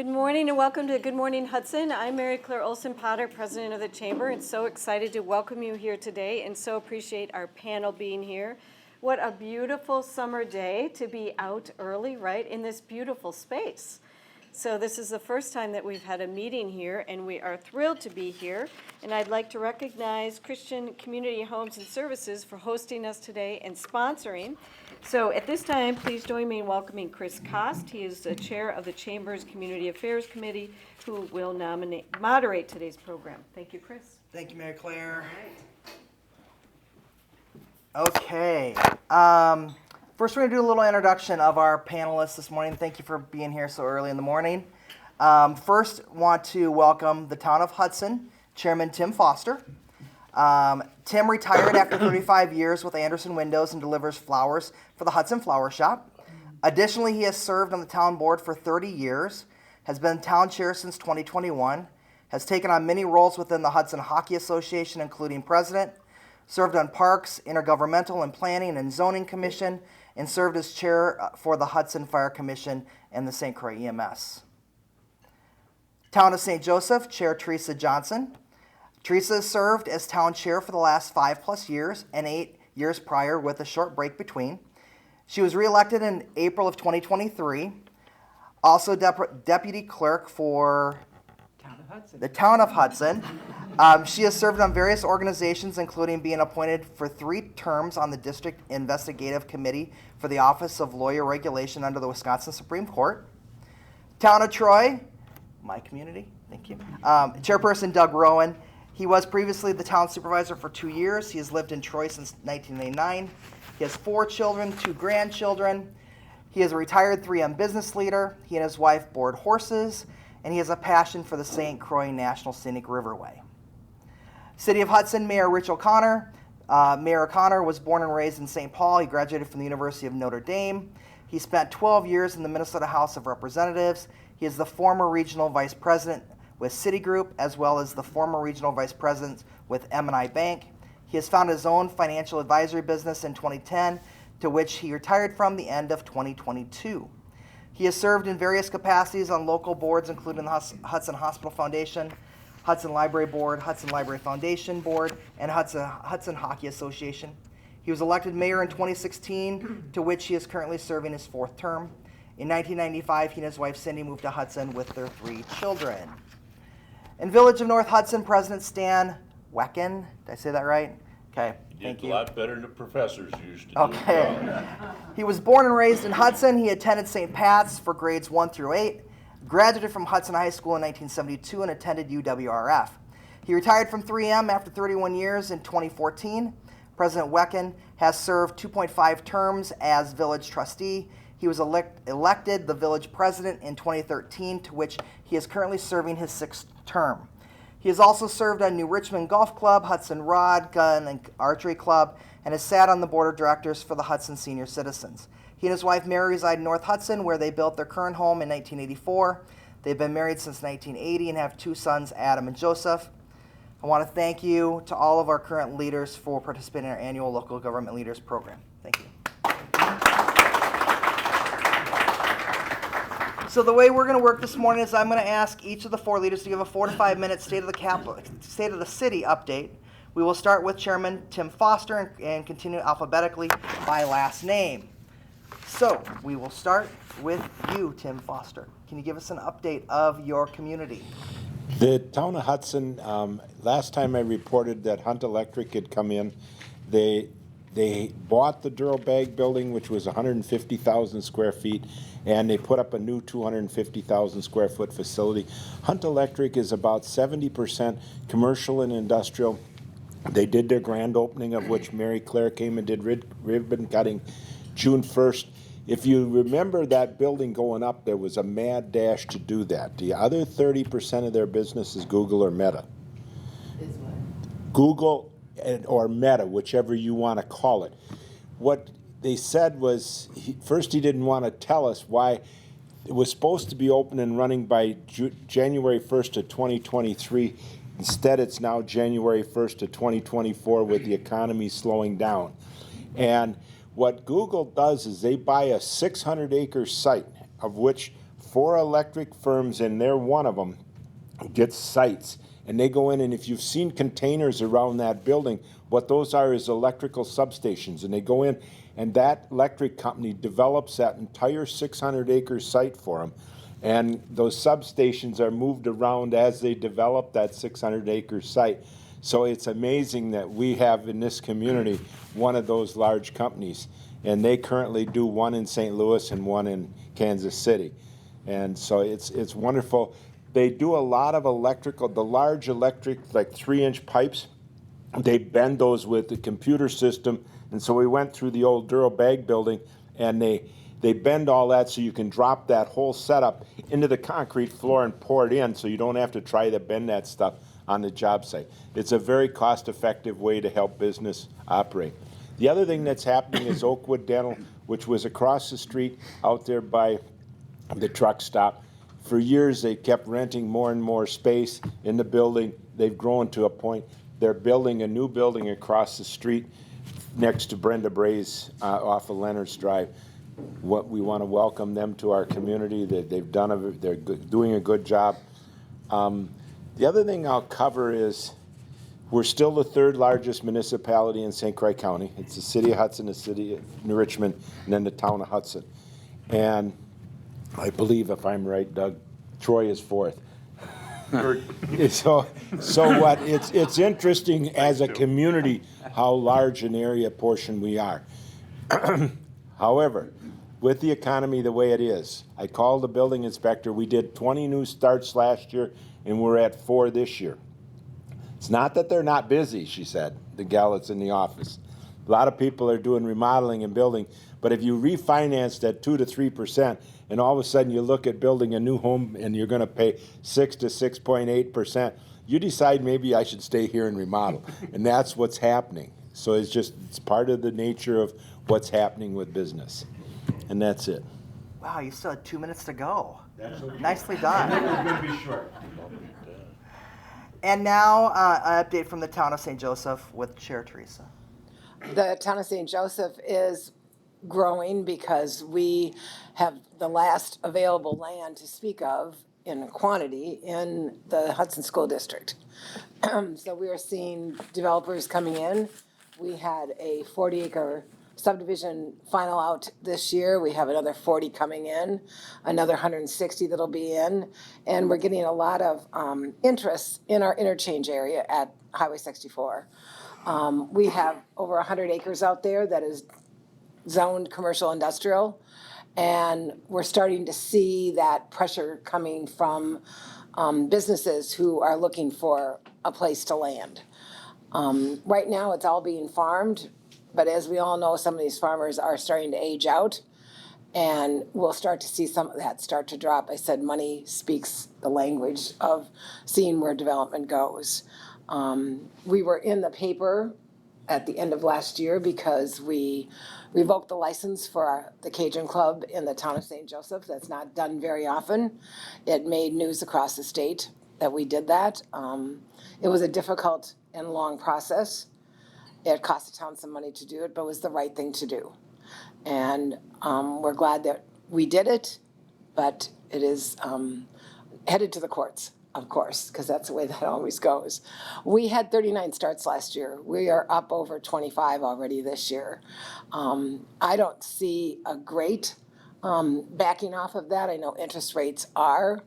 Good morning and welcome to Good Morning Hudson. I'm Marie Claire Olson Potter, President of the Chamber, and so excited to welcome you here today and so appreciate our panel being here. What a beautiful summer day to be out early, right, in this beautiful space. So this is the first time that we've had a meeting here, and we are thrilled to be here. And I'd like to recognize Christian Community Homes and Services for hosting us today and sponsoring. So at this time, please join me in welcoming Chris Kost. He is the chair of the Chamber's Community Affairs Committee, who will moderate today's program. Thank you, Chris. Thank you, Mary Claire. All right. Okay. First, we're going to do a little introduction of our panelists this morning. Thank you for being here so early in the morning. First, want to welcome the town of Hudson, Chairman Tim Foster. Tim retired after 35 years with Anderson Windows and delivers flowers for the Hudson Flower Shop. Additionally, he has served on the town board for 30 years, has been town chair since 2021, has taken on many roles within the Hudson Hockey Association, including president, served on Parks, Intergovernmental and Planning and Zoning Commission, and served as chair for the Hudson Fire Commission and the St. Croix EMS. Town of St. Joseph, Chair Theresa Johnson. Theresa has served as town chair for the last 5+ years and 8 years prior with a short break between. She was reelected in April of 2023. Also deputy clerk for the town of Hudson. She has served on various organizations, including being appointed for 3 terms on the District Investigative Committee for the Office of Lawyer Regulation under the Wisconsin Supreme Court. Town of Troy, my community, thank you. Chairperson Doug Rowen. He was previously the town supervisor for 2 years. He has lived in Troy since 1989. He has 4 children, 2 grandchildren. He is a retired 3M business leader. He and his wife board horses, and he has a passion for the St. Croix National Scenic Riverway. City of Hudson, Mayor Rich O'Connor. Mayor O'Connor was born and raised in St. Paul. He graduated from the University of Notre Dame. He spent 12 years in the Minnesota House of Representatives. He is the former regional vice president with Citigroup, as well as the former regional vice president with M&I Bank. He has founded his own financial advisory business in 2010, to which he retired from the end of 2022. He has served in various capacities on local boards, including the Hudson Hospital Foundation, Hudson Library Board, Hudson Library Foundation Board, and Hudson Hockey Association. He was elected mayor in 2016, to which he is currently serving his 4th term. In 1995, he and his wife Cindy moved to Hudson with their 3 children. In Village of North Hudson, President Stan Wekkin, did I say that right? Okay, thank you. A lot better than the professors used to do. Okay. He was born and raised in Hudson. He attended St. Pat's for grades 1 through 8, graduated from Hudson High School in 1972, and attended UWRF. He retired from 3M after 31 years in 2014. President Wekkin has served 2.5 terms as village trustee. He was elected the village president in 2013, to which he is currently serving his 6th term. He has also served on New Richmond Golf Club, Hudson Rod, Gun, and Archery Club, and has sat on the board of directors for the Hudson Senior Citizens. He and his wife Mary reside in North Hudson, where they built their current home in 1984. They've been married since 1980 and have 2 sons, Adam and Joseph. I want to thank you to all of our current leaders for participating in our annual Local Government Leaders Program. Thank you. So the way we're going to work this morning is I'm going to ask each of the 4 leaders to give a 4 to 5 minute State of the City update. We will start with Chairman Tim Foster and continue alphabetically by last name. So we will start with you, Tim Foster. Can you give us an update of your community? The town of Hudson, last time I reported that Hunt Electric had come in, they bought the Durobag building, which was 150,000 square feet, and they put up a new 250,000 square foot facility. Hunt Electric is about 70% commercial and industrial. They did their grand opening, of which Mary Claire came and did ribbon cutting June 1st. If you remember that building going up, there was a mad dash to do that. The other 30% of their business is Google or Meta. Is what? Google or Meta, whichever you want to call it. What they said was, first he didn't want to tell us why it was supposed to be open and running by January 1st of 2023. Instead, it's now January 1st of 2024 with the economy slowing down. And what Google does is they buy a 600-acre site, of which 4 electric firms, and they're one of them, gets sites. And they go in, and if you've seen containers around that building, what those are is electrical substations. And they go in, and that electric company develops that entire 600-acre site for them. And those substations are moved around as they develop that 600-acre site. So it's amazing that we have in this community one of those large companies. And they currently do one in St. Louis and one in Kansas City. And so it's wonderful. They do a lot of electrical, the large electric, like 3-inch pipes. They bend those with the computer system. And so we went through the old Duro Bag building, and they bend all that so you can drop that whole setup into the concrete floor and pour it in, so you don't have to try to bend that stuff on the job site. It's a very cost-effective way to help business operate. The other thing that's happening is Oakwood Dental, which was across the street out there by the truck stop. For years, they kept renting more and more space in the building. They've grown to a point. They're building a new building across the street next to Brenda Bray's off of Leonard's Drive. We want to welcome them to our community. They're doing a good job. The other thing I'll cover is we're still the 3rd largest municipality in St. Croix County. It's the city of Hudson, the city of Richmond, and then the town of Hudson. And I believe, if I'm right, Doug, Troy is 4th. So what? It's interesting as a community how large an area portion we are. However, with the economy the way it is, I called the building inspector. We did 20 new starts last year, and we're at 4 this year. It's not that they're not busy, she said, the gal that's in the office. A lot of people are doing remodeling and building, but if you refinanced at 2 to 3%, and all of a sudden you look at building a new home and you're going to pay 6 to 6.8%, you decide maybe I should stay here and remodel. And that's what's happening. So it's part of the nature of what's happening with business. And that's it. Wow, you still had 2 minutes to go. That's okay. Nicely done. It was going to be short. And now an update from the town of St. Joseph with Chair Theresa. The town of St. Joseph is growing because we have the last available land to speak of in quantity in the Hudson School District. So we are seeing developers coming in. We had a 40-acre subdivision final out this year. We have another 40 coming in, another 160 that'll be in, and we're getting a lot of interest in our interchange area at Highway 64. We have over 100 acres out there that is zoned commercial industrial, and we're starting to see that pressure coming from businesses who are looking for a place to land. Right now, it's all being farmed, but as we all know, some of these farmers are starting to age out, and we'll start to see some of that start to drop. I said money speaks the language of seeing where development goes. We were in the paper at the end of last year because we revoked the license for the Cajun Club in the town of St. Joseph. That's not done very often. It made news across the state that we did that. It was a difficult and long process. It cost the town some money to do it, but it was the right thing to do. And we're glad that we did it, but it is headed to the courts, of course, because that's the way that always goes. We had 39 starts last year. We are up over 25 already this year. I don't see a great backing off of that. I know interest rates are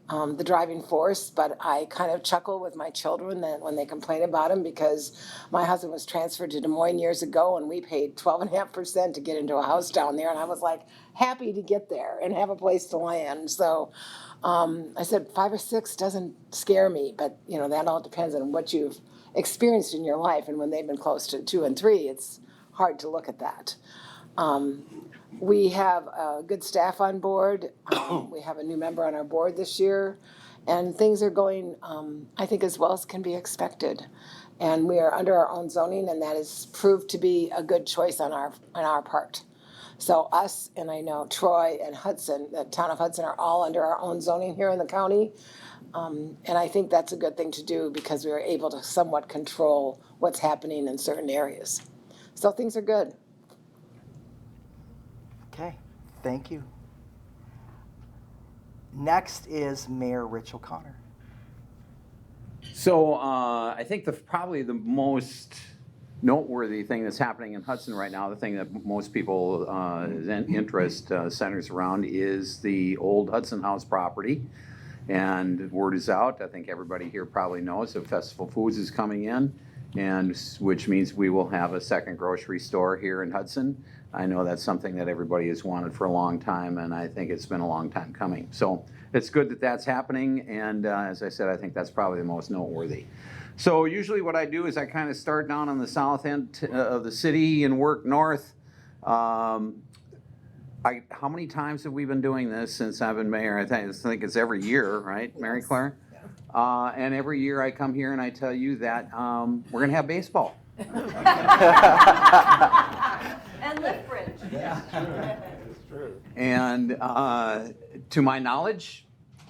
the driving force, but I kind of chuckle with my children that when they complain about them, because my husband was transferred to Des Moines years ago and we paid 12.5% to get into a house down there, and I was like happy to get there and have a place to land. So I said 5 or 6 doesn't scare me, but you know that all depends on what you've experienced in your life, and when they've been close to 2 and 3, it's hard to look at that. We have a good staff on board. We have a new member on our board this year, and things are going, I think, as well as can be expected. And we are under our own zoning, and that has proved to be a good choice on our part. So us, and I know Troy and Hudson, the town of Hudson, are all under our own zoning here in the county. And I think that's a good thing to do because we are able to somewhat control what's happening in certain areas. So things are good. Okay, thank you. Next is Mayor Rich O'Connor. So I think probably the most noteworthy thing that's happening in Hudson right now, the thing that most people interest centers around, is the old Hudson House property. And word is out. I think everybody here probably knows that Festival Foods is coming in, and which means we will have a second grocery store here in Hudson. I know that's something that everybody has wanted for a long time, and I think it's been a long time coming. So it's good that that's happening, and as I said, I think that's probably the most noteworthy. So usually what I do is I kind of start down on the south end of the city and work north. How many times have we been doing this since I've been mayor? I think it's every year, right, Mary Claire? And every year I come here and I tell you that we're going to have baseball. And lift bridge. It's true. And to my knowledge,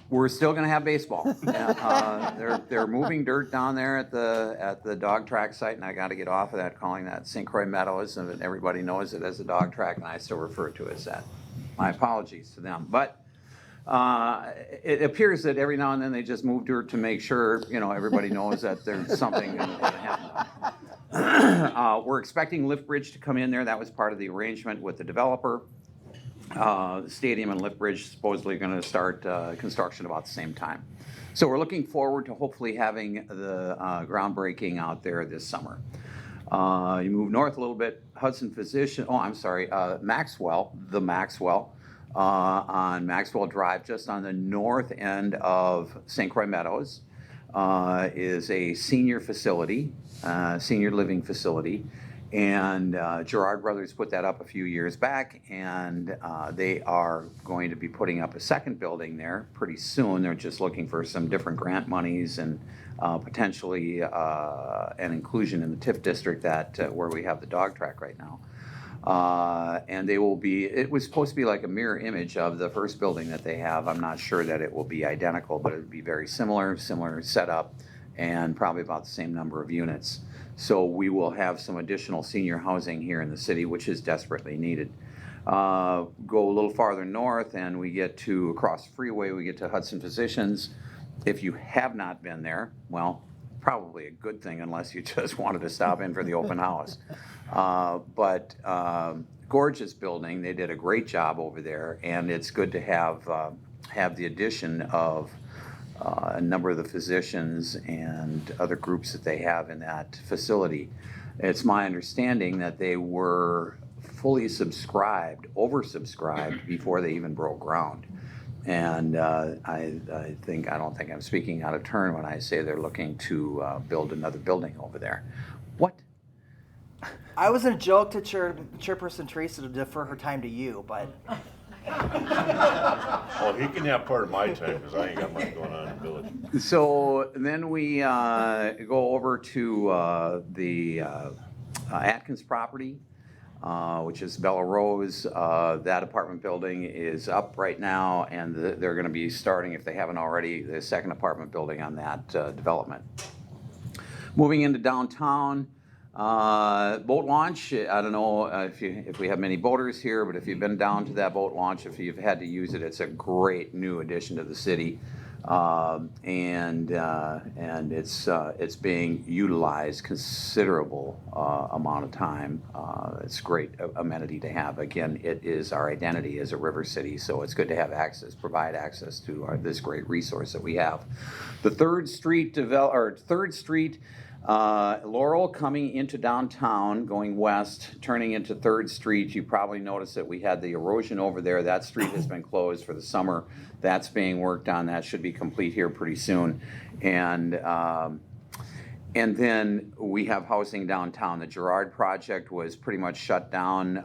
we're still going to have baseball. They're moving dirt down there at the dog track site, and I got to get off of that, calling that St. Croix Meadows, and everybody knows it as a dog track, and I still refer to it as that. My apologies to them, but it appears that every now and then they just move dirt to make sure everybody knows that there's something going to happen. We're expecting lift bridge to come in there. That was part of the arrangement with the developer. The stadium and lift bridge supposedly going to start construction about the same time. So we're looking forward to hopefully having the groundbreaking out there this summer. You move north a little bit, Maxwell on Maxwell Drive, just on the north end of St. Croix Meadows, is a senior facility, senior living facility. And Gerard Brothers put that up a few years back, and they are going to be putting up a second building there pretty soon. They're just looking for some different grant monies and potentially an inclusion in the TIF district where we have the dog track right now. And it was supposed to be like a mirror image of the first building that they have. I'm not sure that it will be identical, but it would be very similar setup, and probably about the same number of units. So we will have some additional senior housing here in the city, which is desperately needed. Go a little farther north and we get to, across the freeway, we get to Hudson Physicians. If you have not been there, well, probably a good thing unless you just wanted to stop in for the open house. But gorgeous building. They did a great job over there, and it's good to have the addition of a number of the physicians and other groups that they have in that facility. It's my understanding that they were fully oversubscribed before they even broke ground. And I don't think I'm speaking out of turn when I say they're looking to build another building over there. What? I was going to joke to Chairperson Theresa to defer her time to you, but... Well, he can have part of my time because I ain't got much going on in the village. So then we go over to the Atkins property, which is Bella Rose. That apartment building is up right now, and they're going to be starting, if they haven't already, the second apartment building on that development. Moving into downtown. Boat launch, I don't know if we have many boaters here, but if you've been down to that boat launch, if you've had to use it, it's a great new addition to the city. And it's being utilized considerable amount of time. It's a great amenity to have. Again, it is our identity as a river city, so it's good to have provide access to this great resource that we have. The Third Street Laurel coming into downtown, going west, turning into 3rd Street. You probably noticed that we had the erosion over there. That street has been closed for the summer. That's being worked on. That should be complete here pretty soon. And then we have housing downtown. The Gerard project was pretty much shut down.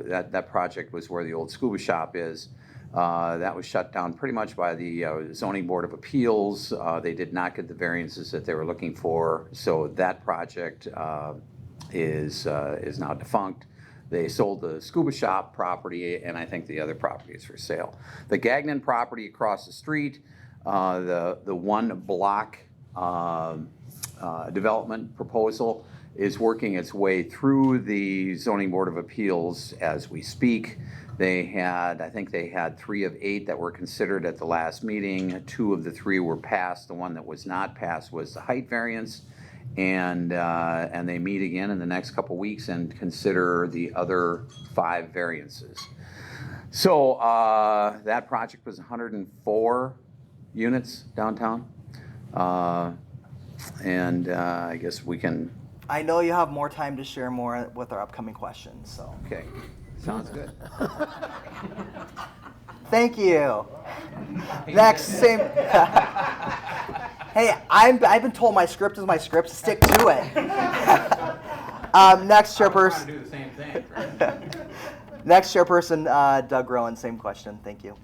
That project was where the old scuba shop is. That was shut down pretty much by the Zoning Board of Appeals. They did not get the variances that they were looking for, so that project is now defunct. They sold the scuba shop property, and I think the other property is for sale. The Gagnon property across the street, the one block development proposal is working its way through the Zoning Board of Appeals as we speak. I think they had 3 of 8 that were considered at the last meeting. 2 of the 3 were passed. The one that was not passed was the height variance. And they meet again in the next couple weeks and consider the other 5 variances. So that project was 104 units downtown. And I guess we can, I know you have more time to share more with our upcoming questions, so. okay, sounds good. Thank you. Next, same. Hey, I've been told my script is my script. Stick to it. Next chairperson. Do the same thing. Next chairperson, Doug Rowen. Same question. Thank you.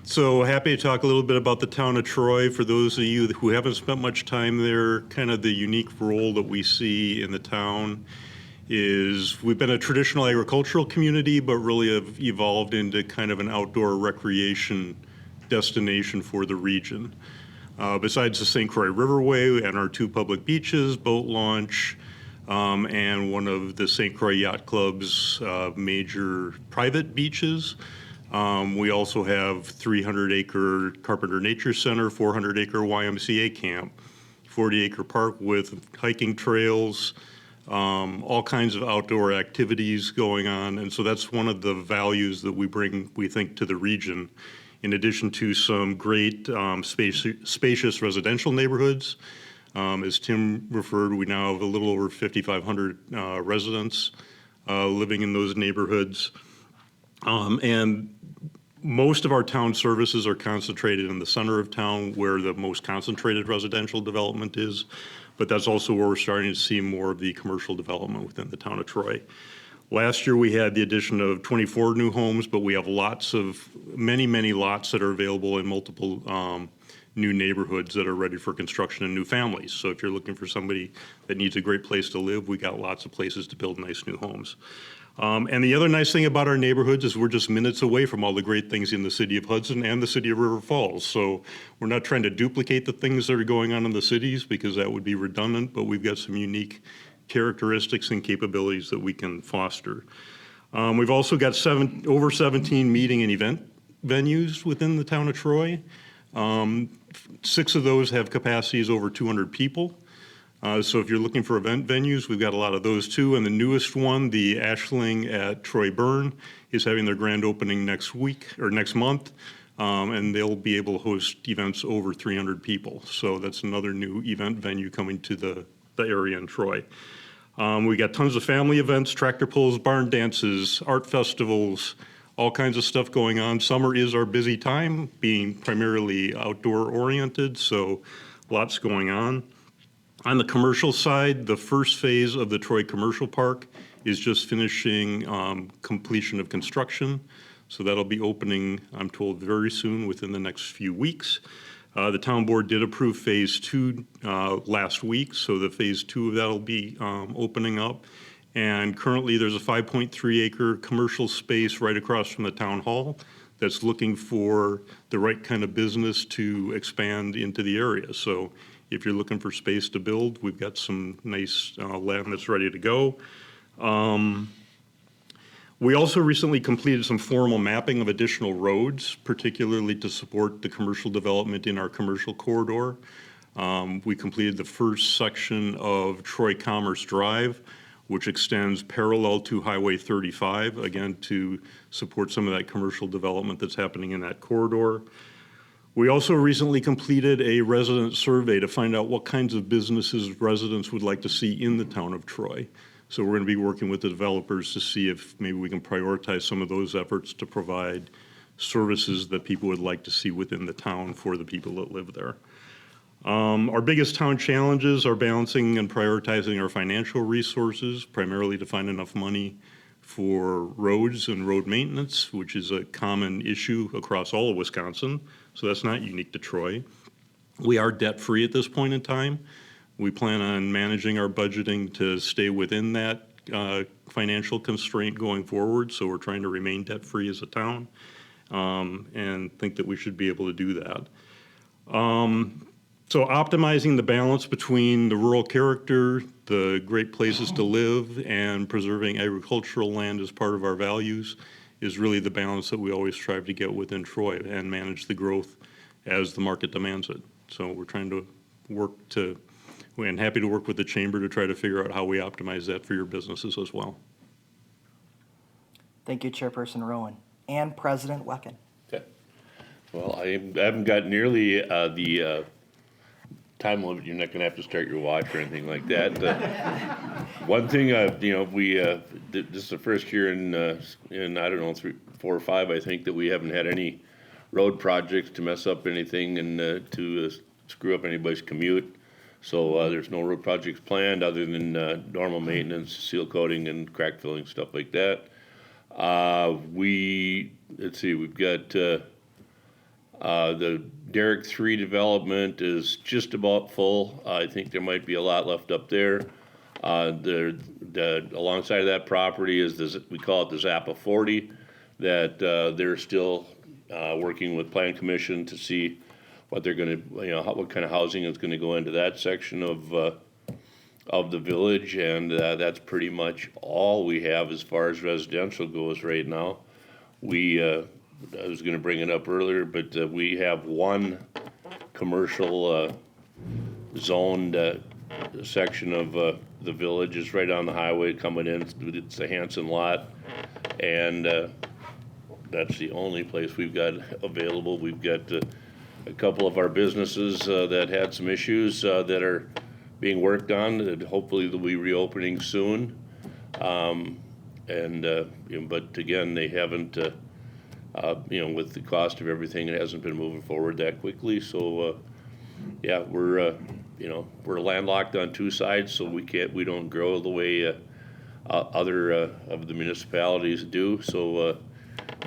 So happy to talk a little bit about the town of Troy. For those of you who haven't spent much time there, kind of the unique role that we see in the town is we've been a traditional agricultural community, but really have evolved into kind of an outdoor recreation destination for the region. Besides the St. Croix Riverway and our 2 public beaches, boat launch, and one of the St. Croix Yacht Club's major private beaches. We also have 300-acre Carpenter Nature Center, 400-acre YMCA camp, 40-acre park with hiking trails, all kinds of outdoor activities going on. And so that's one of the values that we bring, we think, to the region. In addition to some great spacious residential neighborhoods. As Tim referred, we now have a little over 5,500 residents living in those neighborhoods. And most of our town services are concentrated in the center of town where the most concentrated residential development is, but that's also where we're starting to see more of the commercial development within the town of Troy. Last year, we had the addition of 24 new homes, but we have many lots that are available in multiple new neighborhoods that are ready for construction and new families. So if you're looking for somebody that needs a great place to live, we got lots of places to build nice new homes. And the other nice thing about our neighborhoods is we're just minutes away from all the great things in the city of Hudson and the city of River Falls. So we're not trying to duplicate the things that are going on in the cities because that would be redundant, but we've got some unique characteristics and capabilities that we can foster. We've also got over 17 meeting and event venues within the town of Troy. 6 of those have capacities over 200 people. So if you're looking for event venues, we've got a lot of those too. And the newest one, the Ashling at Troy Burn, is having their grand opening next month. And they'll be able to host events over 300 people. So that's another new event venue coming to the area in Troy. We got tons of family events, tractor pulls, barn dances, art festivals, all kinds of stuff going on. Summer is our busy time, being primarily outdoor oriented, so lots going on. On the commercial side, the first phase of the Troy Commercial Park is just finishing completion of construction. So that'll be opening, I'm told, very soon, within the next few weeks. The town board did approve phase 2 last week, so the phase 2 of that will be opening up. And currently there's a 5.3 acre commercial space right across from the town hall that's looking for the right kind of business to expand into the area. So if you're looking for space to build, we've got some nice land that's ready to go. We also recently completed some formal mapping of additional roads, particularly to support the commercial development in our commercial corridor. We completed the first section of Troy Commerce Drive, which extends parallel to Highway 35, again, to support some of that commercial development that's happening in that corridor. We also recently completed a resident survey to find out what kinds of businesses residents would like to see in the town of Troy. So we're going to be working with the developers to see if maybe we can prioritize some of those efforts to provide services that people would like to see within the town for the people that live there. Our biggest town challenges are balancing and prioritizing our financial resources, primarily to find enough money for roads and road maintenance, which is a common issue across all of Wisconsin. So that's not unique to Troy. We are debt-free at this point in time. We plan on managing our budgeting to stay within that financial constraint going forward. So we're trying to remain debt-free as a town and think that we should be able to do that. So optimizing the balance between the rural character, the great places to live, and preserving agricultural land as part of our values is really the balance that we always strive to get within Troy and manage the growth as the market demands it. So we're trying to and happy to work with the chamber to try to figure out how we optimize that for your businesses as well. Thank you, Chairperson Rowen and President Wekkin. Okay. Well, I haven't got nearly the time limit. You're not going to have to start your watch or anything like that. One thing, we this is the first year in I don't know 3, 4, or 5, I think, that we haven't had any road projects to mess up anything and to screw up anybody's commute. So there's no road projects planned other than normal maintenance, seal coating, and crack filling, stuff like that. Let's see, we've got the Derrick 3 development is just about full. I think there might be a lot left up there. Alongside of that property is we call it the Zappa 40, that they're still working with Plan Commission to see what they're going to, what kind of housing is going to go into that section of the village, and that's pretty much all we have as far as residential goes right now. I was going to bring it up earlier, but we have one commercial zoned section of the village. It's right on the highway coming in. It's the Hanson lot, and that's the only place we've got available. We've got a couple of our businesses that had some issues that are being worked on, that hopefully they'll be reopening soon. But again, they haven't, with the cost of everything, it hasn't been moving forward that quickly. So, we're landlocked on 2 sides, so we don't grow the way other of the municipalities do. So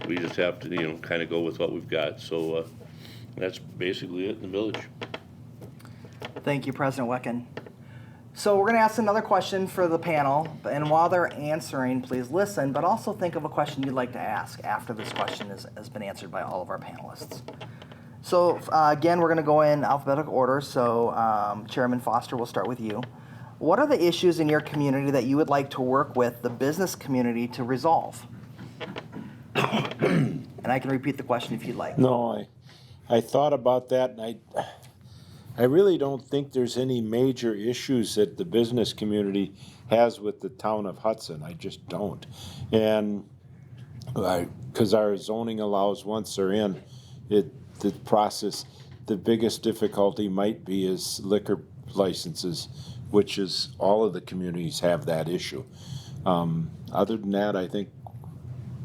we just have to, kind of go with what we've got. So that's basically it in the village. Thank you, President Wekkin. So we're going to ask another question for the panel, and while they're answering, please listen, but also think of a question you'd like to ask after this question has been answered by all of our panelists. So again, we're going to go in alphabetical order, so Chairman Foster, we'll start with you. What are the issues in your community that you would like to work with the business community to resolve? And I can repeat the question if you'd like. No, I thought about that, and I really don't think there's any major issues that the business community has with the town of Hudson. I just don't. And because our zoning allows once they're in, the process, the biggest difficulty might be is liquor licenses, which is all of the communities have that issue. Other than that, I think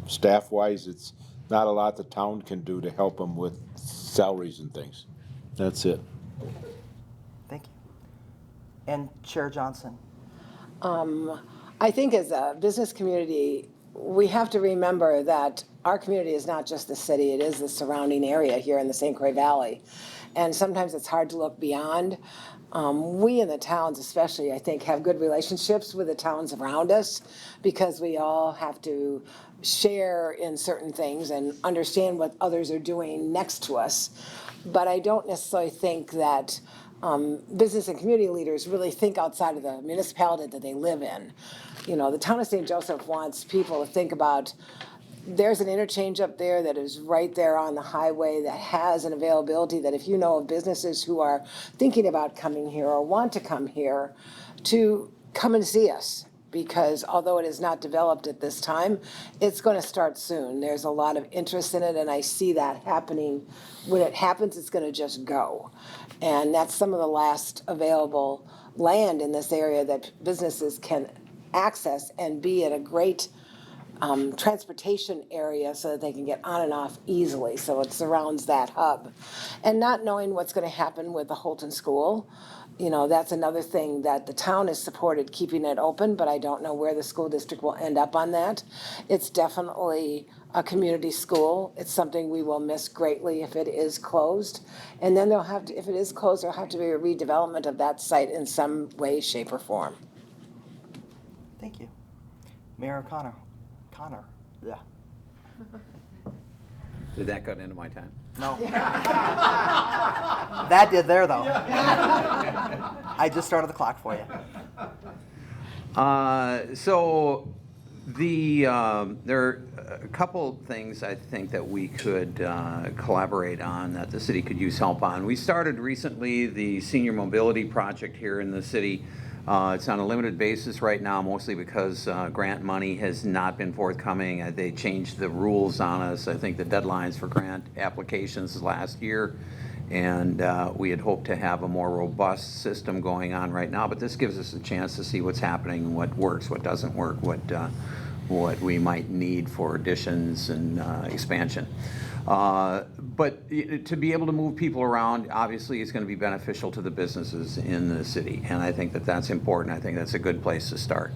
staff-wise, it's not a lot the town can do to help them with salaries and things. That's it. Thank you. And Chair Johnson. I think as a business community, we have to remember that our community is not just the city, it is the surrounding area here in the St. Croix Valley. And sometimes it's hard to look beyond. We in the towns especially, I think, have good relationships with the towns around us because we all have to share in certain things and understand what others are doing next to us. But I don't necessarily think that business and community leaders really think outside of the municipality that they live in. The town of St. Joseph wants people to think about, there's an interchange up there that is right there on the highway that has an availability that if you know of businesses who are thinking about coming here or want to come here, to come and see us. Because although it is not developed at this time, it's going to start soon. There's a lot of interest in it, and I see that happening. When it happens, it's going to just go. And that's some of the last available land in this area that businesses can access and be at a great transportation area so that they can get on and off easily. So it surrounds that hub. And not knowing what's going to happen with the Holton School, that's another thing that the town has supported keeping it open, but I don't know where the school district will end up on that. It's definitely a community school. It's something we will miss greatly if it is closed. And then if it is closed, there'll have to be a redevelopment of that site in some way, shape, or form. Thank you. Mayor Connor. Yeah. Did that cut into my time? No. That did there, though. I just started the clock for you. So There are a couple things I think that we could collaborate on, that the city could use help on. We started recently the senior mobility project here in the city. It's on a limited basis right now, mostly because grant money has not been forthcoming. They changed the rules on us. I think the deadlines for grant applications last year, and we had hoped to have a more robust system going on right now, but this gives us a chance to see what's happening, what works, what doesn't work, what we might need for additions and expansion. But to be able to move people around, obviously, is going to be beneficial to the businesses in the city, and I think that that's important. I think that's a good place to start.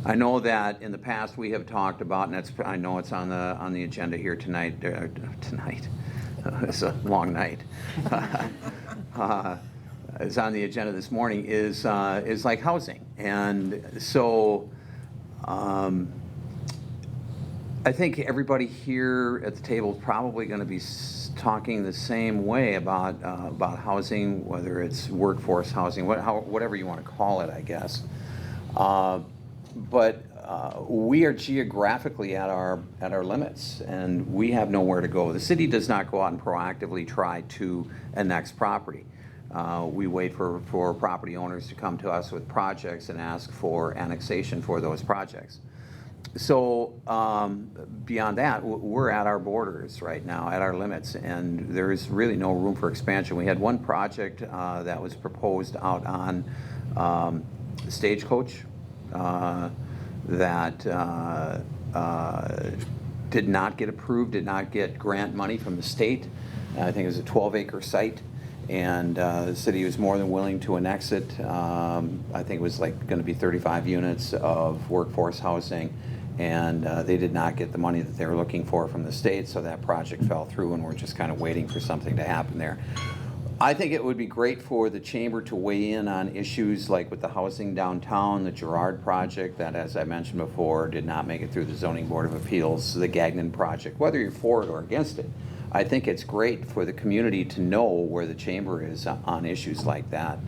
I know that in the past we have talked about, and I know it's on the agenda here tonight. It's a long night. It's on the agenda this morning. Is like housing, and so. I think everybody here at the table is probably going to be talking the same way about housing, whether it's workforce housing, whatever you want to call it, I guess. But we are geographically at our limits, and we have nowhere to go. The city does not go out and proactively try to annex property. We wait for property owners to come to us with projects and ask for annexation for those projects. So beyond that, we're at our borders right now, at our limits, and there is really no room for expansion. We had one project that was proposed out on Stagecoach that did not get approved, did not get grant money from the state. I think it was a 12-acre site, and the city was more than willing to annex it. I think it was like going to be 35 units of workforce housing, and they did not get the money that they were looking for from the state, so that project fell through, and we're just kind of waiting for something to happen there. I think it would be great for the chamber to weigh in on issues like with the housing downtown, the Girard project that, as I mentioned before, did not make it through the Zoning Board of Appeals, the Gagnon project, whether you're for it or against it. I think it's great for the community to know where the chamber is on issues like that,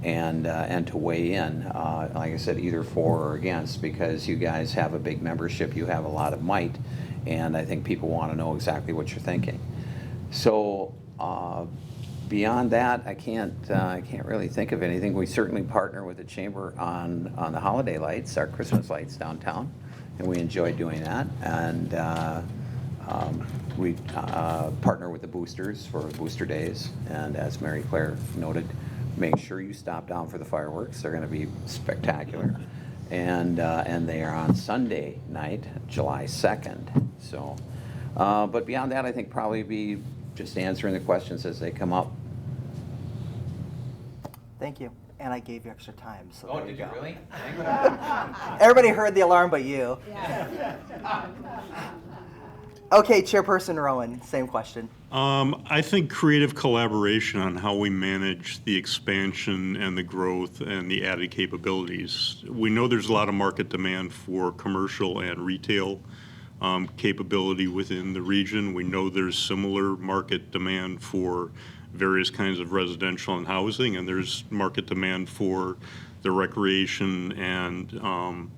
and to weigh in, like I said, either for or against, because you guys have a big membership, you have a lot of might, and I think people want to know exactly what you're thinking. So beyond that, I can't really think of anything. We certainly partner with the chamber on the holiday lights, our Christmas lights downtown, and we enjoy doing that. And we partner with the boosters for booster days, and as Mary Claire noted, make sure you stop down for the fireworks. They're going to be spectacular, and they are on Sunday night, July 2nd. So, but beyond that, I think probably be just answering the questions as they come up. Thank you. And I gave you extra time, so Oh, there you did you go. really? Everybody heard the alarm but you. Okay, Chairperson Rowen, same question. I think creative collaboration on how we manage the expansion and the growth and the added capabilities. We know there's a lot of market demand for commercial and retail capability within the region. We know there's similar market demand for various kinds of residential and housing, and there's market demand for the recreation and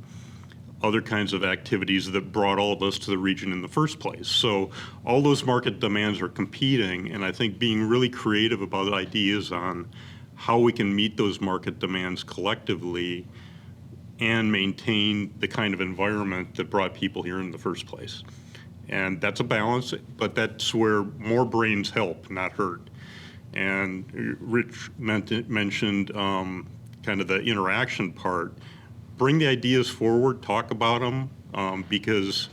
other kinds of activities that brought all of us to the region in the first place. So all those market demands are competing, and I think being really creative about ideas on how we can meet those market demands collectively and maintain the kind of environment that brought people here in the first place. And that's a balance, but that's where more brains help, not hurt. And Rich mentioned kind of the interaction part. Bring the ideas forward, talk about them, because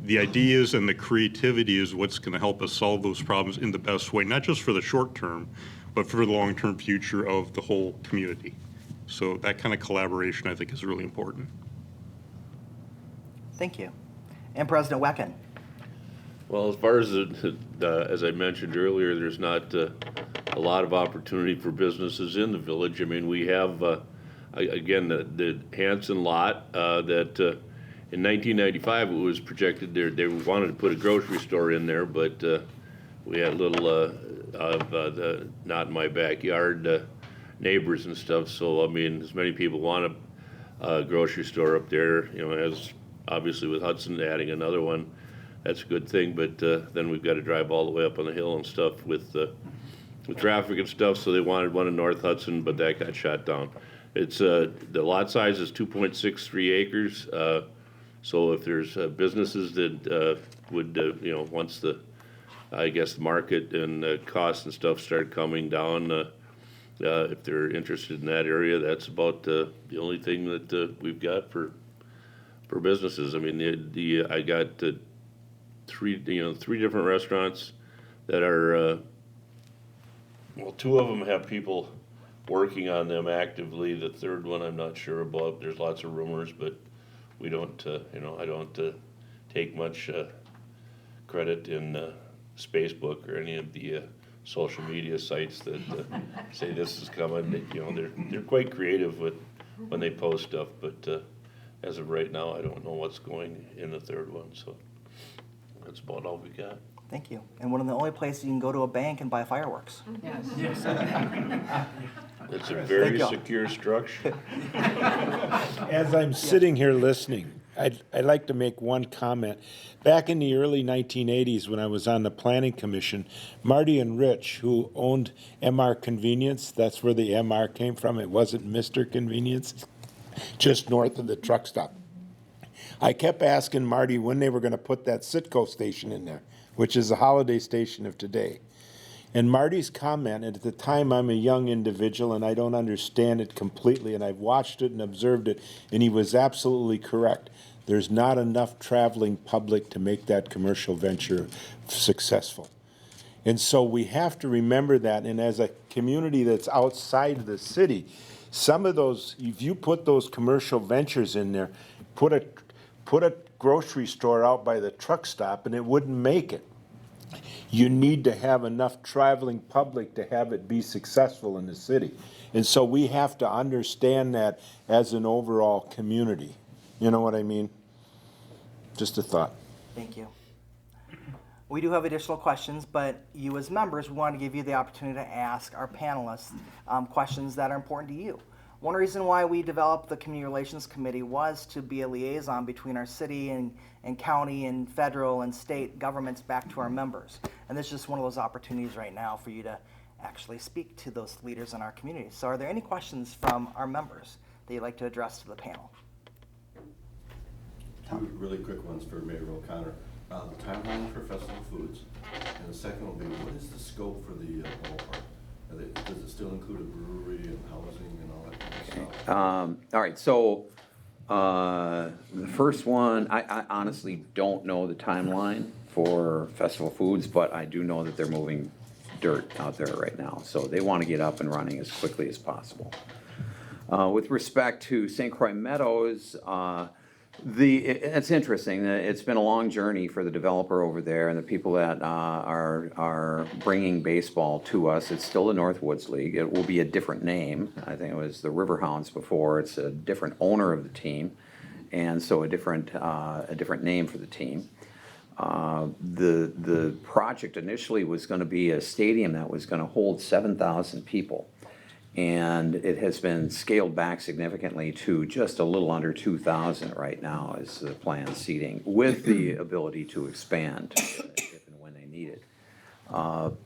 the ideas and the creativity is what's going to help us solve those problems in the best way, not just for the short term, but for the long-term future of the whole community. So that kind of collaboration, I think, is really important. Thank you. And President Wekkin. Well, as far as as I mentioned earlier, there's not a lot of opportunity for businesses in the village. I mean, we have, again, the Hanson lot that in 1995 it was projected they wanted to put a grocery store in there, but we had a little of the not in my backyard neighbors and stuff. So, I mean, as many people want a grocery store up there, you know, as obviously with Hudson adding another one, that's a good thing, but then we've got to drive all the way up on the hill and stuff with traffic and stuff, so they wanted one in North Hudson, but that got shot down. It's, the lot size is 2.63 acres, so if there's businesses that would, once the, I guess, the market and costs and stuff start coming down, if they're interested in that area, that's about the only thing that we've got for businesses. I mean, I got three different restaurants that are, well, two of them have people working on them actively. The third one I'm not sure about. There's lots of rumors, but we don't, I don't take much credit in Facebook or any of the social media sites that say this is coming. They're quite creative when they post stuff, but as of right now, I don't know what's going in the third one, so that's about all we got. Thank you. And one of the only places you can go to a bank and buy fireworks. Yes. It's a very you. secure structure. As I'm sitting here listening, I'd like to make one comment. Back in the early 1980s, when I was on the Planning Commission, Marty and Rich, who owned MR Convenience, that's where the MR came from. It wasn't Mr. Convenience, just north of the truck stop. I kept asking Marty when they were going to put that Citgo station in there, which is the holiday station of today. And Marty's comment, and at the time I'm a young individual and I don't understand it completely, and I've watched it and observed it, and he was absolutely correct. There's not enough traveling public to make that commercial venture successful. And so we have to remember that, and as a community that's outside the city, some of those, if you put those commercial ventures in there, put a grocery store out by the truck stop and it wouldn't make it. You need to have enough traveling public to have it be successful in the city. And so we have to understand that as an overall community. You know what I mean? Just a thought. Thank you. We do have additional questions, but you as members, we want to give you the opportunity to ask our panelists questions that are important to you. One reason why we developed the Community Relations Committee was to be a liaison between our city and county and federal and state governments back to our members. And this is just one of those opportunities right now for you to actually speak to those leaders in our community. So are there any questions from our members that you'd like to address to the panel? Two really quick ones for Mayor O'Connor. The timeline for Festival Foods, and the second will be, what is the scope for the ballpark? Does it still include a brewery and housing and all that kind of stuff? All right, so the first one, I honestly don't know the timeline for Festival Foods, but I do know that they're moving dirt out there right now. So they want to get up and running as quickly as possible. With respect to St. Croix Meadows, it's interesting. It's been a long journey for the developer over there and the people that are bringing baseball to us. It's still the Northwoods League. It will be a different name. I think it was the Riverhounds before. It's a different owner of the team, and so a different name for the team. The project initially was going to be a stadium that was going to hold 7,000 people. And it has been scaled back significantly to just a little under 2,000 right now is the planned seating, with the ability to expand if and when they need it.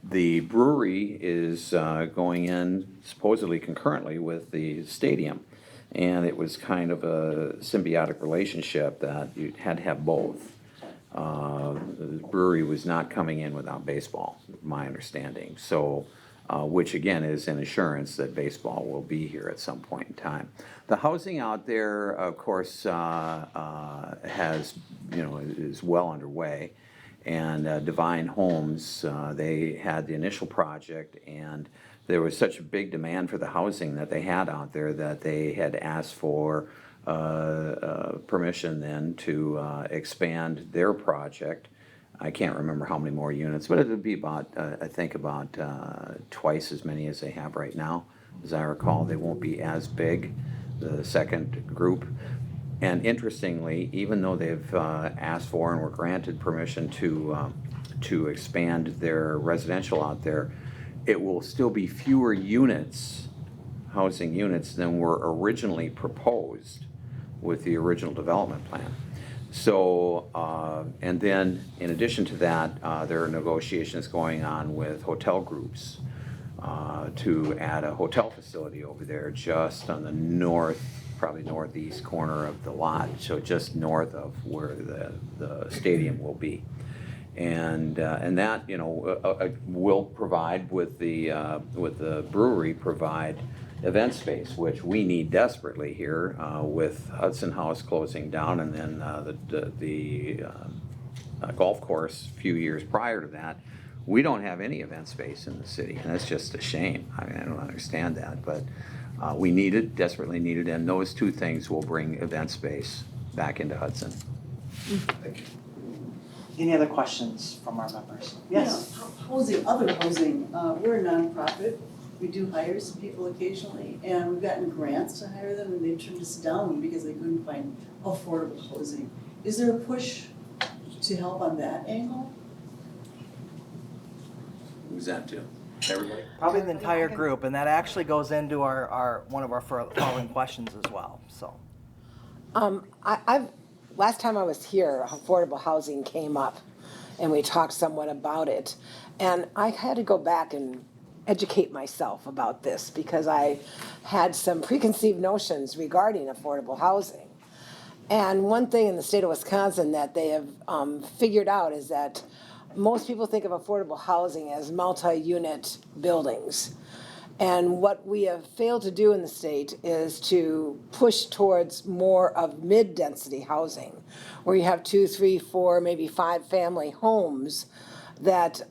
The brewery is going in supposedly concurrently with the stadium, and it was kind of a symbiotic relationship that you had to have both. The brewery was not coming in without baseball, my understanding. So. Which again is an assurance that baseball will be here at some point in time. The housing out there, of course, has, is well underway. And Divine Homes, they had the initial project, and there was such a big demand for the housing that they had out there that they had asked for permission then to expand their project. I can't remember how many more units, but it would be about, I think about twice as many as they have right now. As I recall, they won't be as big, the second group. And interestingly, even though they've asked for and were granted permission to expand their residential out there, it will still be fewer units, housing units, than were originally proposed with the original development plan. So, and then in addition to that, there are negotiations going on with hotel groups to add a hotel facility over there just on the north, probably northeast corner of the lot, so just north of where the stadium will be. And that, will provide with the brewery, provide event space, which we need desperately here, with Hudson House closing down, and then the golf course a few years prior to that. We don't have any event space in the city, and that's just a shame. I mean, I don't understand that, but we need it, desperately need it, and those two things will bring event space back into Hudson. Any other questions from our members? Yes. Yeah, housing, other housing, we're a nonprofit. We do hire some people occasionally, and we've gotten grants to hire them, and they turned us down because they couldn't find affordable housing. Is there a push to help on that angle? Who's that to? Everybody? Probably the entire group, and that actually goes into our one of our following questions as well. So, Last time I was here, affordable housing came up, and we talked somewhat about it. And I had to go back and educate myself about this because I had some preconceived notions regarding affordable housing. And one thing in the state of Wisconsin that they have figured out is that most people think of affordable housing as multi-unit buildings. And what we have failed to do in the state is to push towards more of mid-density housing, where you have 2, 3, 4, maybe 5 family homes that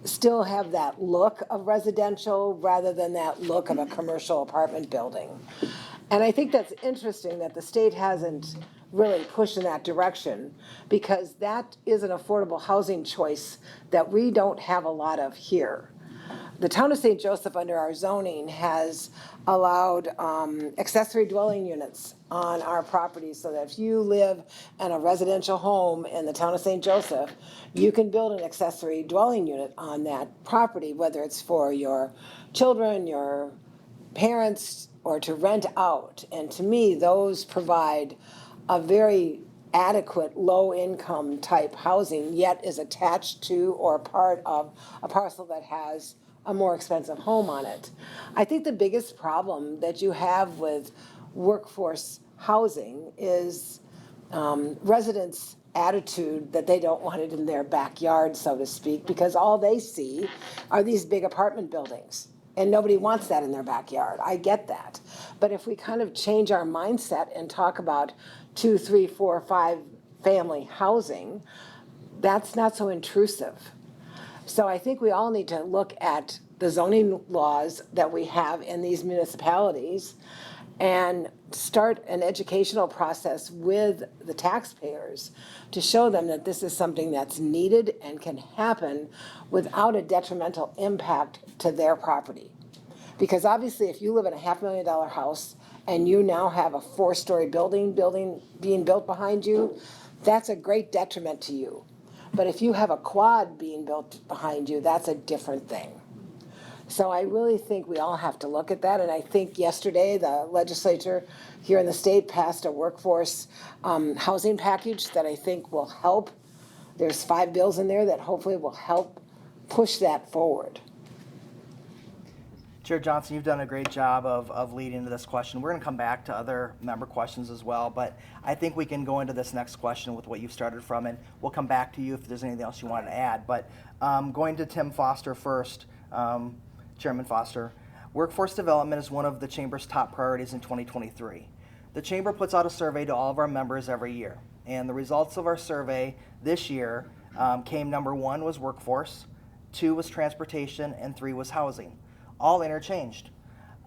still have that look of residential rather than that look of a commercial apartment building. And I think that's interesting that the state hasn't really pushed in that direction, because that is an affordable housing choice that we don't have a lot of here. The town of St. Joseph, under our zoning, has allowed accessory dwelling units on our property, so that if you live in a residential home in the town of St. Joseph, you can build an accessory dwelling unit on that property, whether it's for your children, your parents, or to rent out. And to me, those provide a very adequate low-income type housing, yet is attached to or part of a parcel that has a more expensive home on it. I think the biggest problem that you have with workforce housing is residents' attitude that they don't want it in their backyard, so to speak, because all they see are these big apartment buildings. And nobody wants that in their backyard. I get that. But if we kind of change our mindset and talk about 2, 3, 4, 5 family housing, that's not so intrusive. So I think we all need to look at the zoning laws that we have in these municipalities and start an educational process with the taxpayers to show them that this is something that's needed and can happen without a detrimental impact to their property. Because obviously, if you live in a $500,000 house and you now have a 4-story building being built behind you, that's a great detriment to you. But if you have a quad being built behind you, that's a different thing. So I really think we all have to look at that, and I think yesterday the legislature here in the state passed a workforce housing package that I think will help. There's 5 bills in there that hopefully will help push that forward. Chair Johnson, you've done a great job of leading to this question. We're going to come back to other member questions as well, but I think we can go into this next question with what you've started from, and we'll come back to you if there's anything else you want to add. But going to Tim Foster first, Chairman Foster, workforce development is one of the Chamber's top priorities in 2023. The Chamber puts out a survey to all of our members every year, and the results of our survey this year came number 1 was workforce, 2 was transportation, and 3 was housing. All interchanged.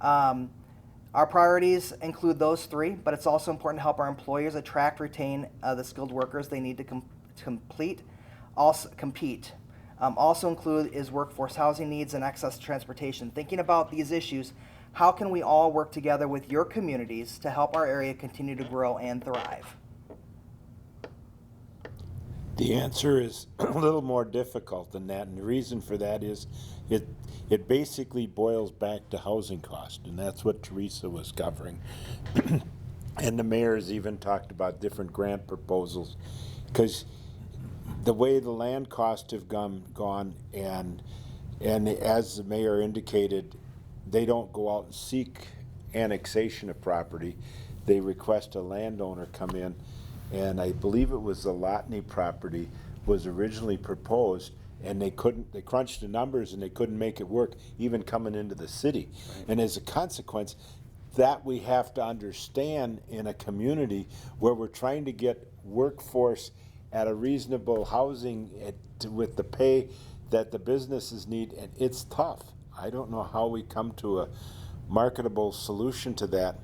Our priorities include those 3, but it's also important to help our employers attract, retain the skilled workers they need to compete. Also include is workforce housing needs and access to transportation. Thinking about these issues, how can we all work together with your communities to help our area continue to grow and thrive? The answer is a little more difficult than that, and the reason for that is it basically boils back to housing cost, and that's what Theresa was covering. And the mayor's even talked about different grant proposals, because the way the land costs have gone, and as the mayor indicated, they don't go out and seek annexation of property. They request a landowner come in, and I believe it was the Lotney property was originally proposed, and they crunched the numbers and they couldn't make it work, even coming into the city. Right. And as a consequence, that we have to understand in a community where we're trying to get workforce at a reasonable housing with the pay that the businesses need, and it's tough. I don't know how we come to a marketable solution to that.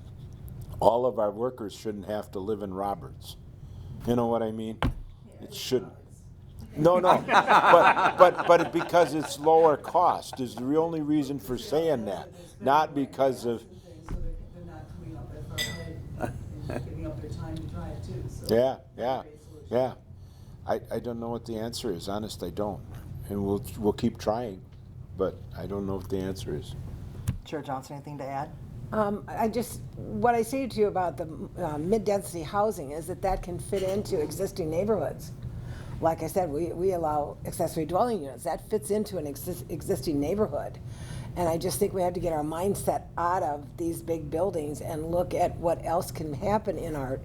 All of our workers shouldn't have to live in Roberts. You know what I mean? It shouldn't. No, but because it's lower cost is the only reason for saying that, not because of. So they're not coming up that far ahead and giving up their time to drive too, so. Yeah. I don't know what the answer is, honest, I don't. And we'll keep trying, but I don't know what the answer is. Chair Johnson, anything to add? What I say to you about the mid-density housing is that can fit into existing neighborhoods. Like I said, we allow accessory dwelling units. That fits into an existing neighborhood. And I just think we have to get our mindset out of these big buildings and look at what else can happen in our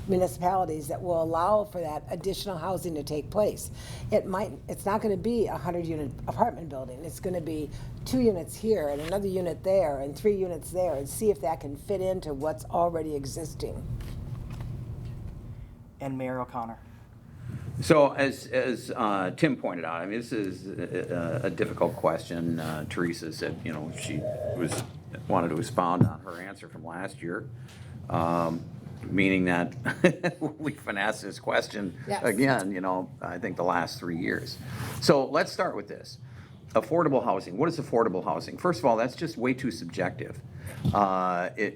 municipalities that will allow for that additional housing to take place. It's not going to be a 100-unit apartment building. It's going to be 2 units here and another unit there and 3 units there, and see if that can fit into what's already existing. And Mayor O'Connor. So as Tim pointed out, I mean, this is a difficult question. Theresa said, she wanted to expound on her answer from last year, meaning that we've been asked this question again, I think the last 3 years. So let's start with this. Affordable housing. What is affordable housing? First of all, that's just way too subjective. Theresa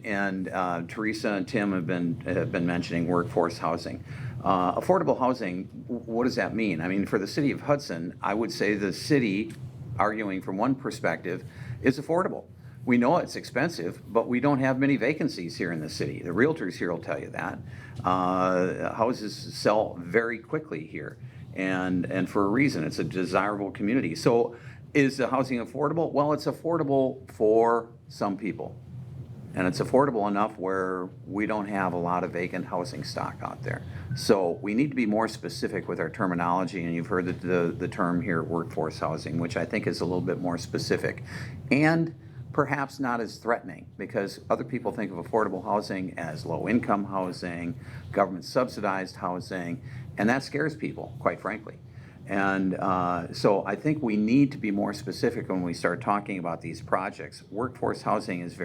and Tim have been mentioning workforce housing. Affordable housing, what does that mean? I mean, for the city of Hudson, I would say the city, arguing from one perspective, is affordable. We know it's expensive, but we don't have many vacancies here in the city. The realtors here will tell you that. Houses sell very quickly here, and for a reason. It's a desirable community. So is the housing affordable? Well, it's affordable for some people. And it's affordable enough where we don't have a lot of vacant housing stock out there. So we need to be more specific with our terminology, and you've heard the term here, workforce housing, which I think is a little bit more specific. And perhaps not as threatening, because other people think of affordable housing as low-income housing, government subsidized housing, and that scares people, quite frankly. And so I think we need to be more specific when we start talking about these projects. Workforce housing is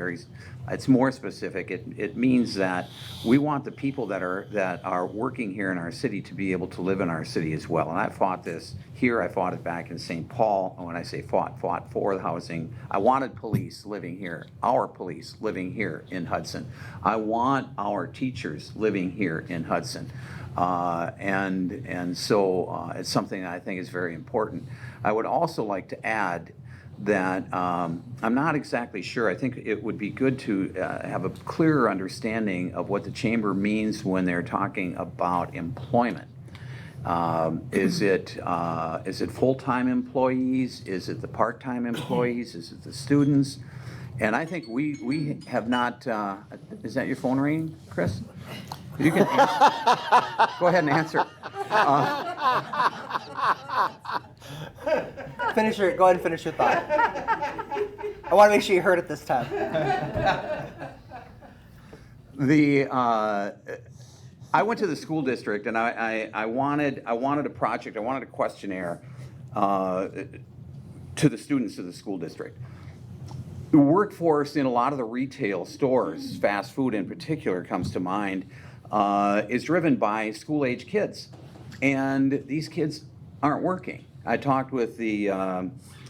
it's more specific. It means that we want the people that are working here in our city to be able to live in our city as well. And I fought this here. I fought it back in St. Paul. And when I say fought for the housing, I wanted police living here, our police living here in Hudson. I want our teachers living here in Hudson. So it's something that I think is very important. I would also like to add that I'm not exactly sure. I think it would be good to have a clearer understanding of what the chamber means when they're talking about employment. Is it full-time employees? Is it the part-time employees? Is it the students? And I think we have not. Is that your phone ringing, Chris? You can answer. Go ahead and answer. Go ahead and finish your thought. I want to make sure you heard it this time. I went to the school district, and I wanted a project. I wanted a questionnaire to the students of the school district. The workforce in a lot of the retail stores, fast food in particular comes to mind, is driven by school-age kids, and these kids aren't working. I talked with the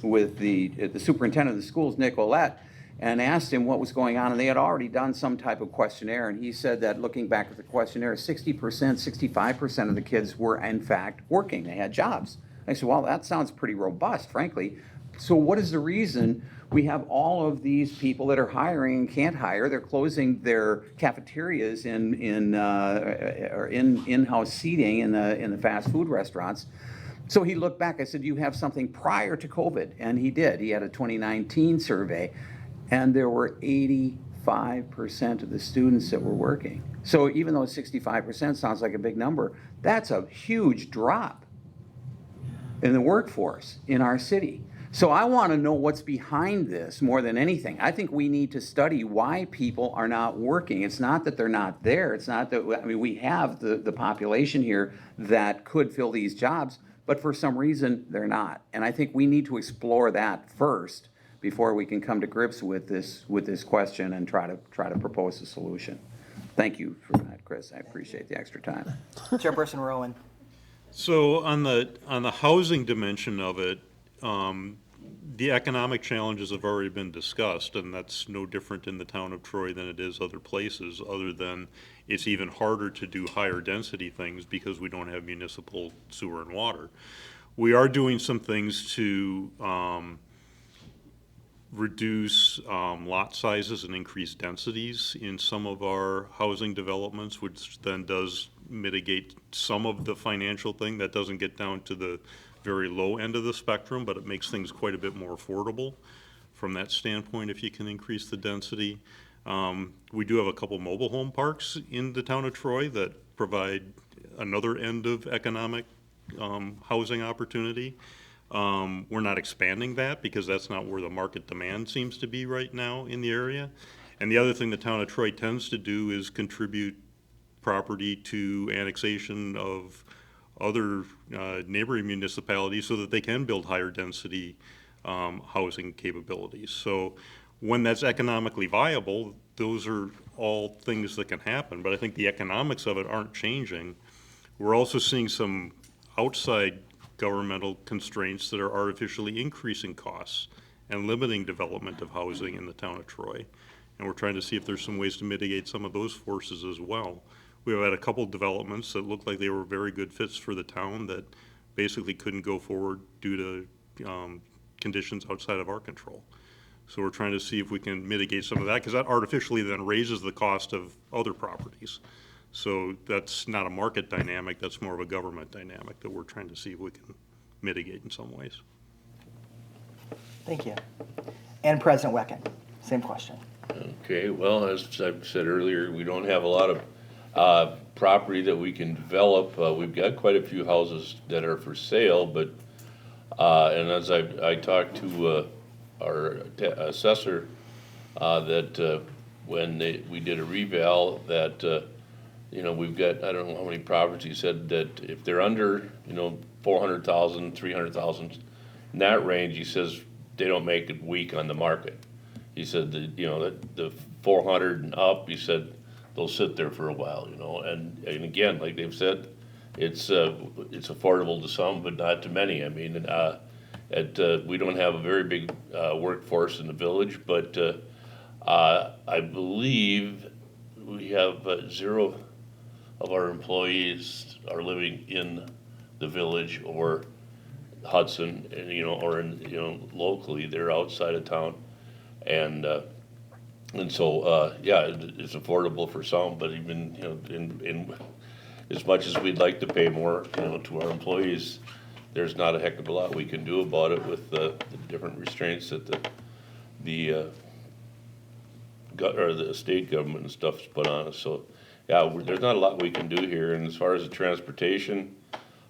superintendent of the schools, Nick Olette, and asked him what was going on, and they had already done some type of questionnaire, and he said that looking back at the questionnaire, 60%, 65% of the kids were in fact working. They had jobs. I said, well, that sounds pretty robust, frankly. So what is the reason We have all of these people that are hiring and can't hire. They're closing their cafeterias or in-house seating in the fast food restaurants. So he looked back. I said, "You have something prior to COVID," and he did. He had a 2019 survey, and there were 85% of the students that were working. So even though 65% sounds like a big number, that's a huge drop in the workforce in our city. So I want to know what's behind this more than anything. I think we need to study why people are not working. It's not that they're not there. It's not that, I mean, we have the population here that could fill these jobs, but for some reason they're not. And I think we need to explore that first before we can come to grips with this question and try to propose a solution. Thank you for that, Chris. I appreciate the extra time. Chairperson Rowen. So on the housing dimension of it, the economic challenges have already been discussed, and that's no different in the town of Troy than it is other places, other than it's even harder to do higher density things because we don't have municipal sewer and water. We are doing some things to reduce lot sizes and increase densities in some of our housing developments, which then does mitigate some of the financial thing. That doesn't get down to the very low end of the spectrum, but it makes things quite a bit more affordable from that standpoint if you can increase the density. We do have a couple mobile home parks in the town of Troy that provide another end of economic housing opportunity. We're not expanding that because that's not where the market demand seems to be right now in the area. And the other thing the town of Troy tends to do is contribute property to annexation of other neighboring municipalities so that they can build higher density housing capabilities. So when that's economically viable, those are all things that can happen. But I think the economics of it aren't changing. We're also seeing some outside governmental constraints that are artificially increasing costs and limiting development of housing in the town of Troy. And we're trying to see if there's some ways to mitigate some of those forces as well. We've had a couple developments that looked like they were very good fits for the town that basically couldn't go forward due to conditions outside of our control. So we're trying to see if we can mitigate some of that, because that artificially then raises the cost of other properties. So that's not a market dynamic, that's more of a government dynamic that we're trying to see if we can mitigate in some ways. Thank you. And President Wekkin, same question. Okay, well, as I've said earlier, we don't have a lot of property that we can develop. We've got quite a few houses that are for sale, but and as I talked to our assessor, that when we did a reval, that you know, we've got, I don't know how many properties, he said that if they're under, you know, 400,000, 300,000, in that range, he says they don't make it weak on the market. He said that, you know, the 400 and up, he said they'll sit there for a while, you know, and again, like they've said, it's affordable to some, but not to many. I mean, we don't have a very big workforce in the village, but I believe we have 0 of our employees are living in the village or Hudson, and, you know, or in, you know, locally, they're outside of town, and so yeah, it's affordable for some, but even, you know, in as much as we'd like to pay more, you know, to our employees, there's not a heck of a lot we can do about it with the different restraints that the state government and stuff's put on us. So yeah, there's not a lot we can do here. And as far as the transportation,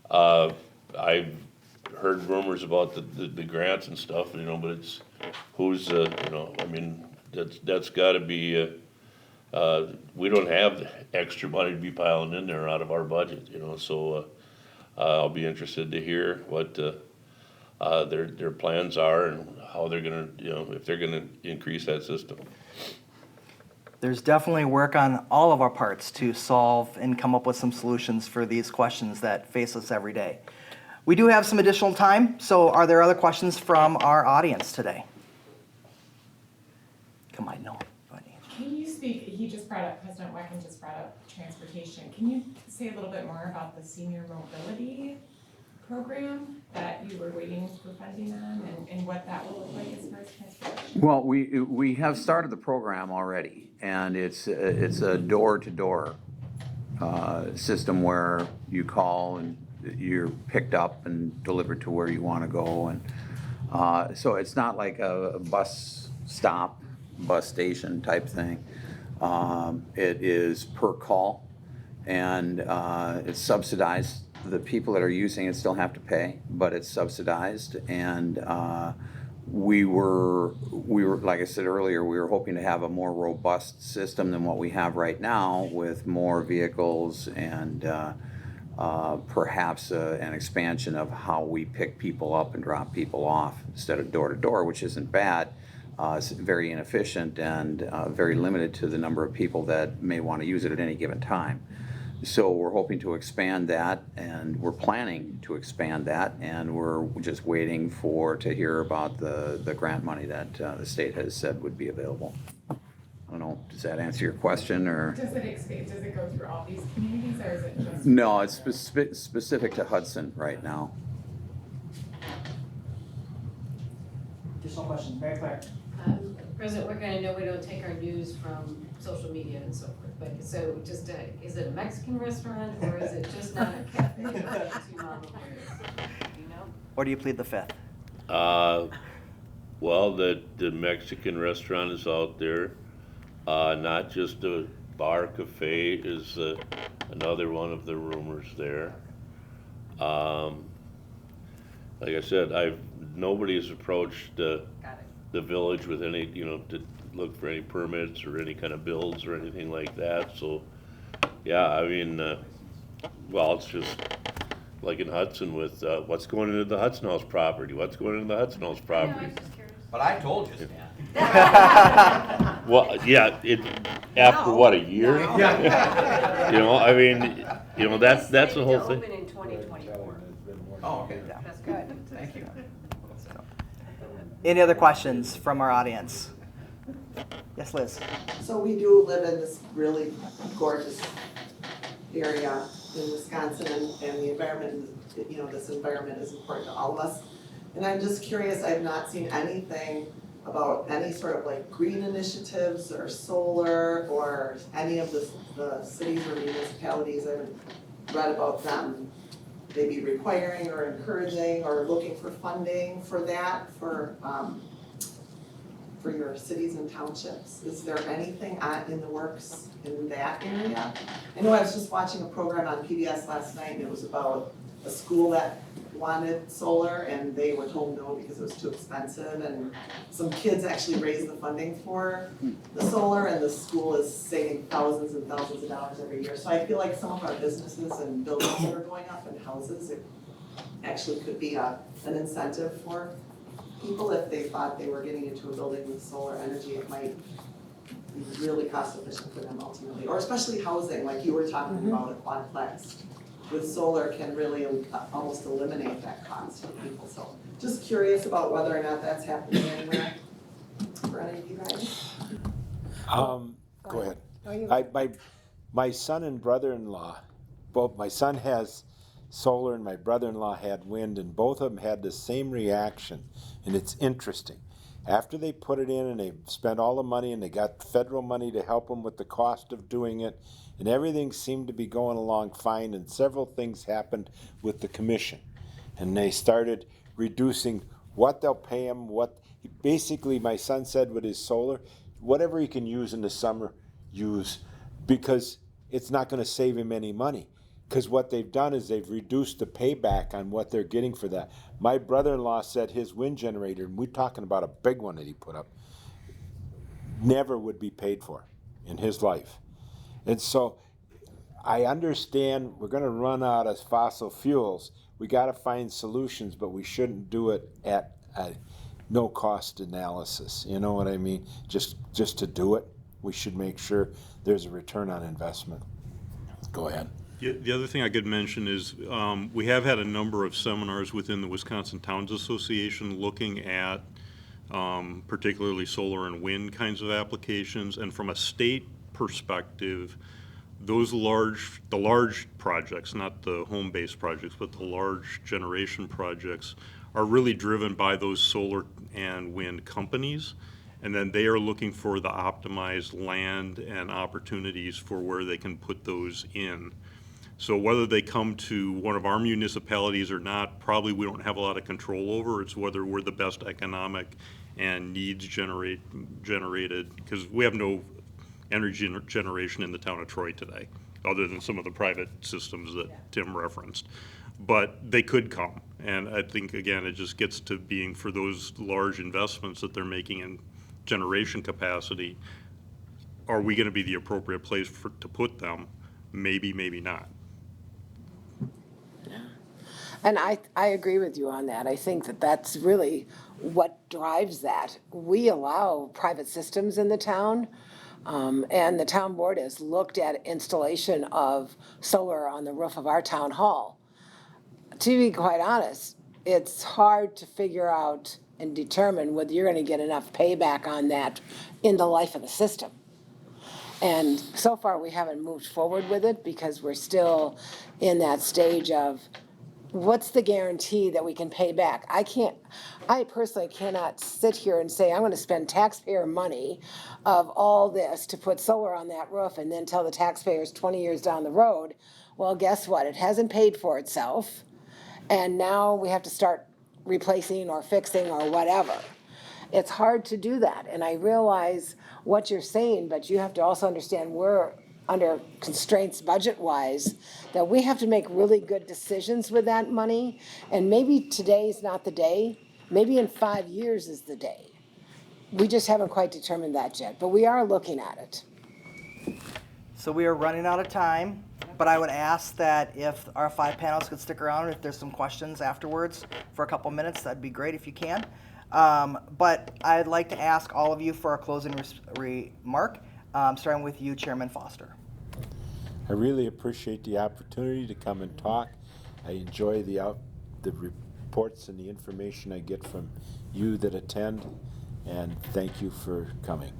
I've heard rumors about the grants and stuff, you know, but it's who's you know, I mean, that's got to be we don't have the extra money to be piling in there out of our budget, you know. So I'll be interested to hear what their plans are and how they're gonna, you know, if they're gonna increase that system. There's definitely work on all of our parts to solve and come up with some solutions for these questions that face us every day. We do have some additional time, so are there other questions from our audience today? Come on, no. Can you speak, President Wekkin just brought up transportation. Can you say a little bit more about the senior mobility program that you were waiting for funding on, and what that will look like as far as transportation? Well, we have started the program already, and it's a door-to-door system where you call and you're picked up and delivered to where you want to go, and so it's not like a bus stop, bus station type thing. It is per call, and it's subsidized. The people that are using it still have to pay, but it's subsidized, and we were, like I said earlier, we were hoping to have a more robust system than what we have right now, with more vehicles and perhaps an expansion of how we pick people up and drop people off instead of door to door, which isn't bad. It's very inefficient and very limited to the number of people that may want to use it at any given time. So we're hoping to expand that, and we're planning to expand that, and we're just waiting to hear about the grant money that the state has said would be available. I don't know, does that answer your question, or? Does it go through all these communities, or is it just? No, it's specific to Hudson right now. Additional questions, Mary Claire? President Wekkin, I know we don't take our news from social media and so forth, but so just, is it a Mexican restaurant, or is it just not a cafe? You know? Or do you plead the fifth? Well, the Mexican restaurant is out there. Not just a bar cafe is another one of the rumors there. Like I said, nobody has approached the village with any, to look for any permits or any kind of bills or anything like that. So, yeah, I mean, well, it's just like in Hudson with what's going into the Hudson House property. What's going into the Hudson House property? But I told you, Stan. Well, yeah, after what, a year? Yeah. I mean, that's the whole To thing. open in 2024. Oh, okay. That's good. Thank you. Any other questions from our audience? Yes, Liz? So we do live in this really gorgeous area in Wisconsin, and the environment, this environment is important to all of us. And I'm just curious, I've not seen anything about any sort of like green initiatives or solar or any of the cities or municipalities. I haven't read about them maybe requiring or encouraging or looking for funding for that, for your cities and townships. Is there anything in the works in that area? I know I was just watching a program on PBS last night, and it was about a school that wanted solar, and they were told no because it was too expensive, and some kids actually raised the funding for the solar, and the school is saving thousands and thousands of dollars every year. So I feel like some of our businesses and buildings that are going up and houses, it actually could be an incentive for people if they thought they were getting into a building with solar energy. It might be really cost efficient for them ultimately, or especially housing, like you were talking about a quadplex. With solar can really almost eliminate that cost for people. So just curious about whether or not that's happening anywhere for any of you guys. Go ahead. My son and brother-in-law, both my son has solar and my brother-in-law had wind, and both of them had the same reaction. And it's interesting. After they put it in and they spent all the money and they got federal money to help them with the cost of doing it, and everything seemed to be going along fine, and several things happened with the commission. And they started reducing what they'll pay him, basically my son said with his solar, whatever he can use in the summer, use, because it's not going to save him any money. Because what they've done is they've reduced the payback on what they're getting for that. My brother-in-law said his wind generator, and we're talking about a big one that he put up, never would be paid for in his life. And so I understand we're going to run out of fossil fuels. We got to find solutions, but we shouldn't do it at no cost analysis. You know what I mean? Just to do it, we should make sure there's a return on investment. Go ahead. Yeah, the other thing I could mention is we have had a number of seminars within the Wisconsin Towns Association looking at particularly solar and wind kinds of applications. And from a state perspective, the large projects, not the home-based projects, but the large generation projects are really driven by those solar and wind companies. And then they are looking for the optimized land and opportunities for where they can put those in. So whether they come to one of our municipalities or not, probably we don't have a lot of control over. It's whether we're the best economic and needs generated, because we have no energy generation in the town of Troy today, other than some of the private systems that Tim referenced. But they could come. And I think, again, it just gets to being for those large investments that they're making in generation capacity, are we going to be the appropriate place to put them? Maybe, maybe not. And I agree with you on that. I think that that's really what drives that. We allow private systems in the town, and the town board has looked at installation of solar on the roof of our town hall. To be quite honest, it's hard to figure out and determine whether you're going to get enough payback on that in the life of the system. And so far, we haven't moved forward with it because we're still in that stage of what's the guarantee that we can pay back? I personally cannot sit here and say, I'm going to spend taxpayer money of all this to put solar on that roof and then tell the taxpayers 20 years down the road, well, guess what? It hasn't paid for itself. And now we have to start replacing or fixing or whatever. It's hard to do that. And I realize what you're saying, but you have to also understand we're under constraints budget-wise, that we have to make really good decisions with that money. And maybe today's not the day. Maybe in 5 years is the day. We just haven't quite determined that yet, but we are looking at it. So we are running out of time, but I would ask that if our 5 panelists could stick around, if there's some questions afterwards for a couple minutes, that'd be great if you can. But I'd like to ask all of you for a closing remark, starting with you, Chairman Foster. I really appreciate the opportunity to come and talk. I enjoy the reports and the information I get from you that attend, and thank you for coming.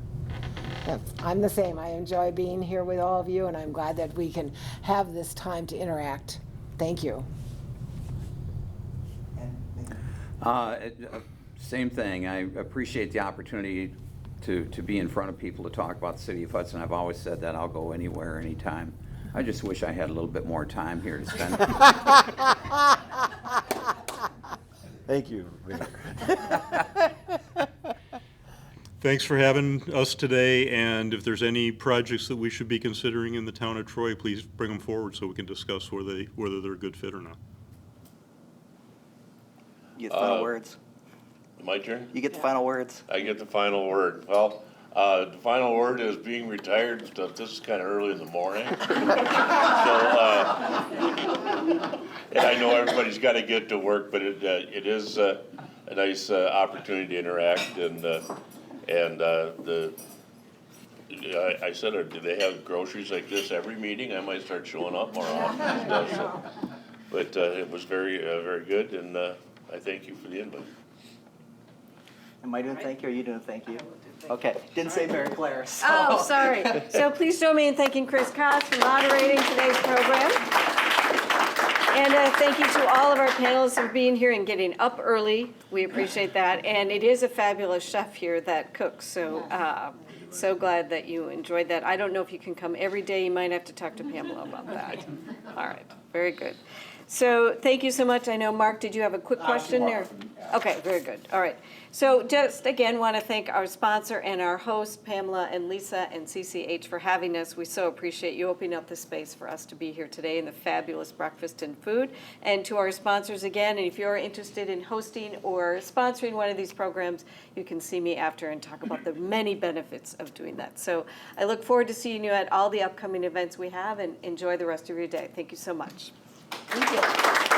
Yeah, I'm the same. I enjoy being here with all of you, and I'm glad that we can have this time to interact. Thank you. Same thing. I appreciate the opportunity to be in front of people to talk about the city of Hudson. I've always said that I'll go anywhere, anytime. I just wish I had a little bit more time here to spend. Thank you, Mayor. Thanks for having us today, and if there's any projects that we should be considering in the town of Troy, please bring them forward so we can discuss whether they're a good fit or not. You get the final words. My turn? You get the final words. I get the final word. Well, the final word is being retired and stuff. This is kind of early in the morning. And I know everybody's got to get to work, but it is a nice opportunity to interact. I said, do they have groceries like this every meeting? I might start showing up more often. But it was very, very good, and I thank you for the invite. Am I doing thank you or are you doing thank you? Okay, didn't say Mary Claire. So. Oh, sorry. So please join me in thanking Chris Koss for moderating today's program. And thank you to all of our panelists for being here and getting up early. We appreciate that. And it is a fabulous chef here that cooks, so so glad that you enjoyed that. I don't know if you can come every day. You might have to talk to Pamela about that. All right, very good. So thank you so much. I know, Mark, did you have a quick question there? Okay, very good. All right. So just again want to thank our sponsor and our hosts, Pamela and Lisa and CCH, for having us. We so appreciate you opening up the space for us to be here today in the fabulous breakfast and food. And to our sponsors again, and if you're interested in hosting or sponsoring one of these programs, you can see me after and talk about the many benefits of doing that. So I look forward to seeing you at all the upcoming events we have, and enjoy the rest of your day. Thank you so much. Thank you.